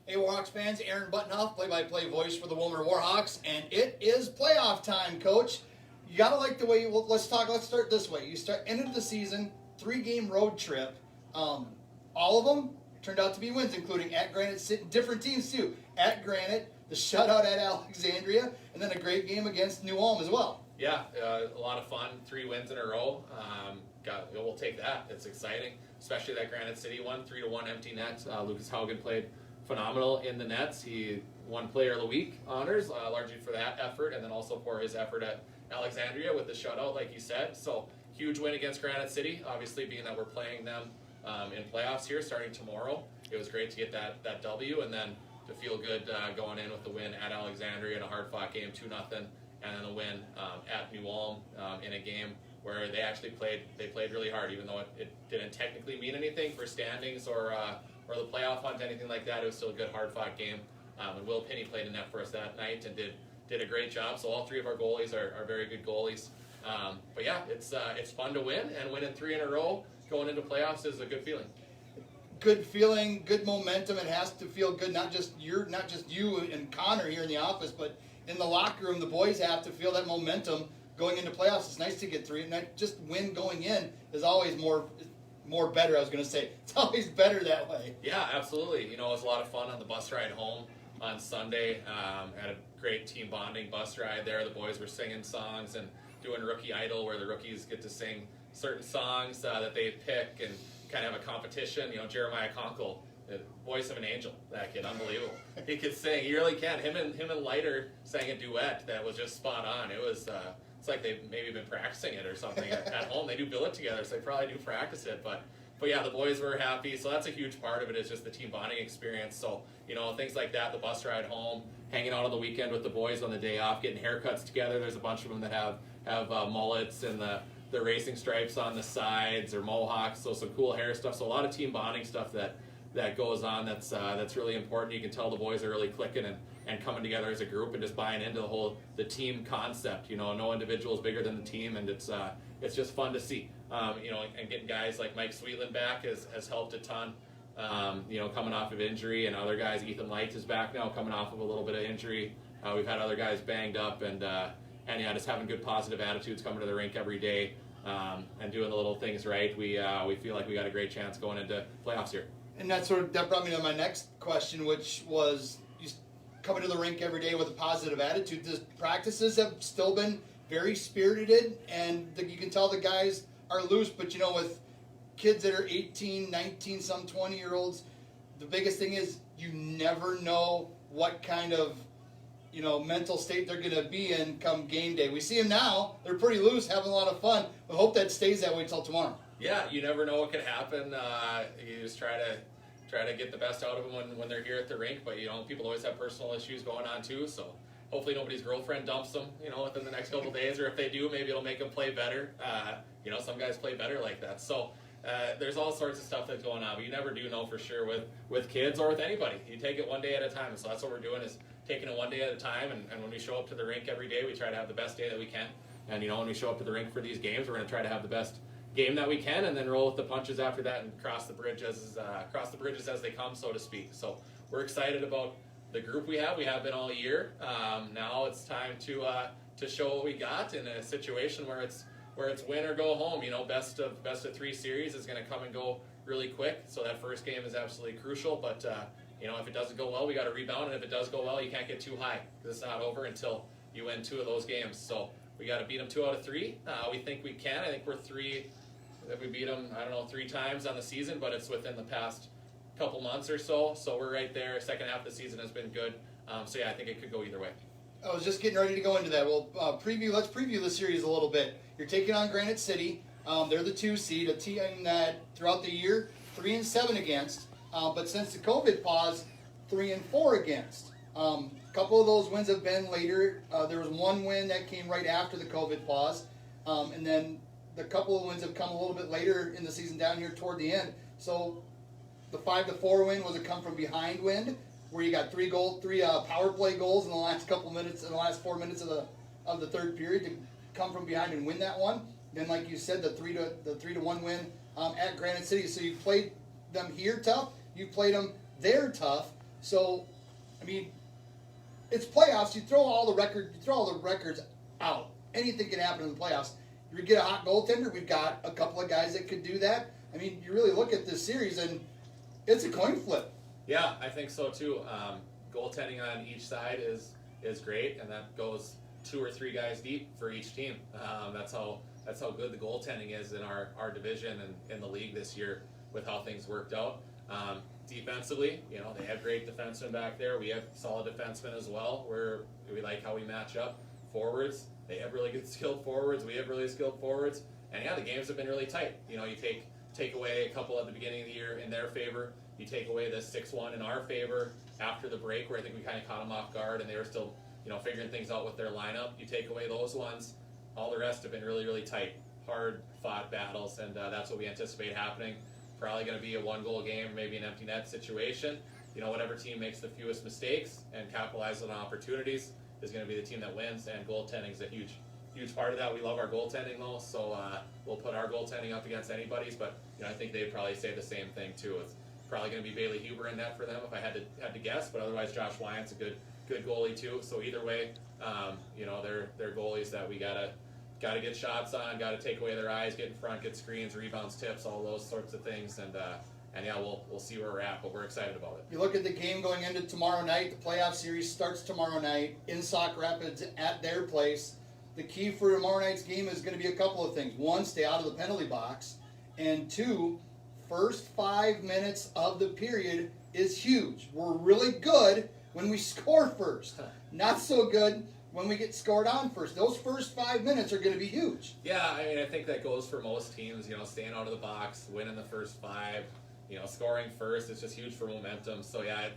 Hey WarHawks fans, Aaron Buttonhoff, play-by-play voice for the Willmar WarHawks, and it is playoff time, Coach. You gotta like the way. Let's start this way. You ended the season 3-game road trip. All of them turned out to be wins, including at Granite City, different teams too. At Granite, the shutout at Alexandria, and then a great game against New Ulm as well. Yeah, a lot of fun. 3 wins in a row. We'll take that. It's exciting, especially that Granite City one, 3-1 empty net. Lucas Haugen played phenomenal in the nets. He won Player of the Week honors, largely for that effort, and then also for his effort at Alexandria with the shutout, like you said. So huge win against Granite City. Obviously, being that we're playing them in playoffs here starting tomorrow, it was great to get that W, and then to feel good going in with the win at Alexandria in a hard-fought game, 2-0, and then the win at New Ulm in a game where they actually played really hard, even though it didn't technically mean anything for standings or the playoff hunt, anything like that. It was still a good hard-fought game. And Will Pinney played in net for us that night and did a great job. So all 3 of our goalies are very good goalies. But yeah, it's fun to win, and winning 3 in a row going into playoffs is a good feeling. Good feeling, good momentum. It has to feel good. Not just you and Connor here in the office, but in the locker room, the boys have to feel that momentum going into playoffs. It's nice to get 3, and just win going in is always more better. I was going to say it's always better that way. Yeah, absolutely. It was a lot of fun on the bus ride home on Sunday. Had a great team bonding bus ride there. The boys were singing songs and doing Rookie Idol, where the rookies get to sing certain songs that they pick and kind of have a competition. Jeremiah Conkle, the voice of an angel, that kid, unbelievable. He could sing. He really can. Him and Leiter sang a duet that was just spot on. It was it's like they've maybe been practicing it or something at home. They do billet together, so they probably do practice it. But yeah, the boys were happy. So that's a huge part of it, is just the team bonding experience. So things like that, the bus ride home, hanging out on the weekend with the boys on the day off, getting haircuts together. There's a bunch of them that have mullets and the racing stripes on the sides or mohawks. So some cool hair stuff. So a lot of team bonding stuff that goes on. That's really important. You can tell the boys are really clicking and coming together as a group and just buying into the team concept. No individual is bigger than the team, and it's just fun to see. And getting guys like Mike Sweetland back has helped a ton. Coming off of injury, and other guys. Ethan Light is back now, coming off of a little bit of injury. We've had other guys banged up, and yeah, just having good positive attitudes, coming to the rink every day, and doing the little things right. We feel like we got a great chance going into playoffs here. And that brought me to my next question, which was, you coming to the rink every day with a positive attitude. The practices have still been very spirited, and you can tell the guys are loose, but with kids that are 18, 19, some 20-year-olds, the biggest thing is you never know what kind of mental state they're going to be in come game day. We see them now; they're pretty loose, having a lot of fun. We hope that stays that way till tomorrow. Yeah, you never know what could happen. You just try to get the best out of them when they're here at the rink. But people always have personal issues going on too. So hopefully nobody's girlfriend dumps them, within the next couple days. Or if they do, maybe it'll make them play better. Some guys play better like that. So there's all sorts of stuff that's going on. But you never do know for sure with kids or with anybody. You take it one day at a time. So that's what we're doing, is taking it one day at a time. And when we show up to the rink every day, we try to have the best day that we can. And when we show up to the rink for these games, we're going to try to have the best game that we can, and then roll with the punches after that and cross the bridges as they come, so to speak. So we're excited about the group we have. We have been all year. Now it's time to show what we got in a situation where it's win or go home. Best of 3 series is going to come and go really quick. So that first game is absolutely crucial. But if it doesn't go well, we got to rebound, and if it does go well, you can't get too high, because it's not over until you win 2 of those games. So we got to beat them 2 out of 3. We think we can. I think we're 3. That we beat them, 3 times on the season, but it's within the past couple months or so. So we're right there. Second half of the season has been good. So yeah, I think it could go either way. I was just getting ready to go into that. Well, let's preview the series a little bit. You're taking on Granite City. They're the 2 seed, a team that throughout the year 3-7 against, but since the COVID pause, 3-4 against. A couple of those wins have been later. There was one win that came right after the COVID pause, and then the couple of wins have come a little bit later in the season down here toward the end. So the 5-4 win was a come from behind win, where you got 3 power play goals in the last 4 minutes of the third period to come from behind and win that one. Then, like you said, the 3-1 win at Granite City. So you played them here tough, you played them there tough. So, I mean, it's playoffs. You throw all the records out. Anything can happen in the playoffs. You get a hot goaltender. We've got a couple of guys that could do that. I mean, you really look at this series, and it's a coin flip. Yeah, I think so too. Goaltending on each side is great, and that goes 2 or 3 guys deep for each team. That's how good the goaltending is in our division and in the league this year with how things worked out. Defensively, they have great defensemen back there. We have solid defensemen as well. We like how we match up. Forwards, they have really good skilled forwards. We have really skilled forwards. And yeah, the games have been really tight. You take away a couple at the beginning of the year in their favor. You take away the 6-1 in our favor after the break, where I think we kind of caught them off guard and they were still, figuring things out with their lineup. You take away those ones, all the rest have been really, really tight, hard fought battles, and that's what we anticipate happening. Probably going to be a 1-goal game, maybe an empty net situation. Whatever team makes the fewest mistakes and capitalizes on opportunities is going to be the team that wins, and goaltending is a huge part of that. We love our goaltending though, so we'll put our goaltending up against anybody's, but I think they'd probably say the same thing too. It's probably going to be Bailey Huber in net for them if I had to guess, but otherwise Josh Wyant's a good goalie too. So either way, they're goalies that we gotta get shots on, gotta take away their eyes, get in front, get screens, rebounds, tips, all those sorts of things, and yeah, we'll see where we're at, but we're excited about it. You look at the game going into tomorrow night. The playoff series starts tomorrow night in Sauk Rapids at their place. The key for tomorrow night's game is going to be a couple of things. 1, stay out of the penalty box, and 2, first 5 minutes of the period is huge. We're really good when we score first. Not so good when we get scored on first. Those first 5 minutes are going to be huge. Yeah, I think that goes for most teams. Staying out of the box, winning the first 5. Scoring first is just huge for momentum. So yeah,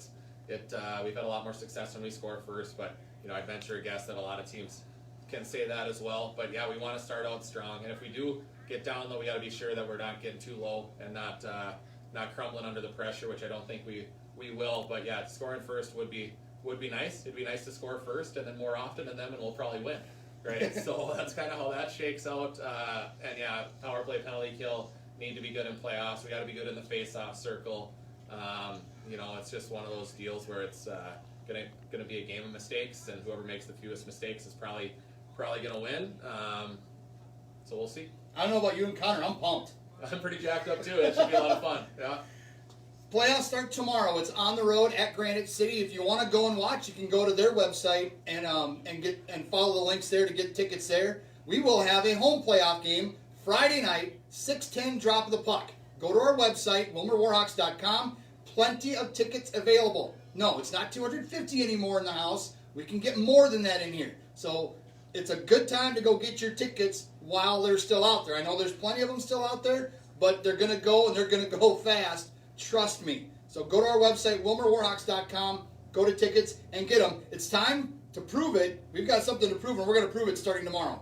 we've had a lot more success when we score first. But I'd venture a guess that a lot of teams can say that as well. But yeah, we want to start out strong, and if we do get down low, we got to be sure that we're not getting too low and not crumbling under the pressure, which I don't think we will. But yeah, scoring first would be nice. It'd be nice to score first, and then more often than them, and we'll probably win, right? So that's kind of how that shakes out. And yeah, power play, penalty kill need to be good in playoffs. We got to be good in the face-off circle. It's just one of those deals where it's gonna be a game of mistakes, and whoever makes the fewest mistakes is probably gonna win. So we'll see. I don't know about you and Connor. I'm pumped. I'm pretty jacked up too. It should be a lot of fun. Yeah. Playoffs start tomorrow. It's on the road at Granite City. If you want to go and watch, you can go to their website and follow the links there to get tickets there. We will have a home playoff game Friday night, 6:10 drop of the puck. Go to our website, WillmarWarHawks.com. Plenty of tickets available. No, it's not 250 anymore in the house. We can get more than that in here. So it's a good time to go get your tickets while they're still out there. I know there's plenty of them still out there, but they're going to go, and they're going to go fast. Trust me. So go to our website, WillmarWarHawks.com, go to tickets, and get them. It's time to prove it. We've got something to prove, and we're going to prove it starting tomorrow.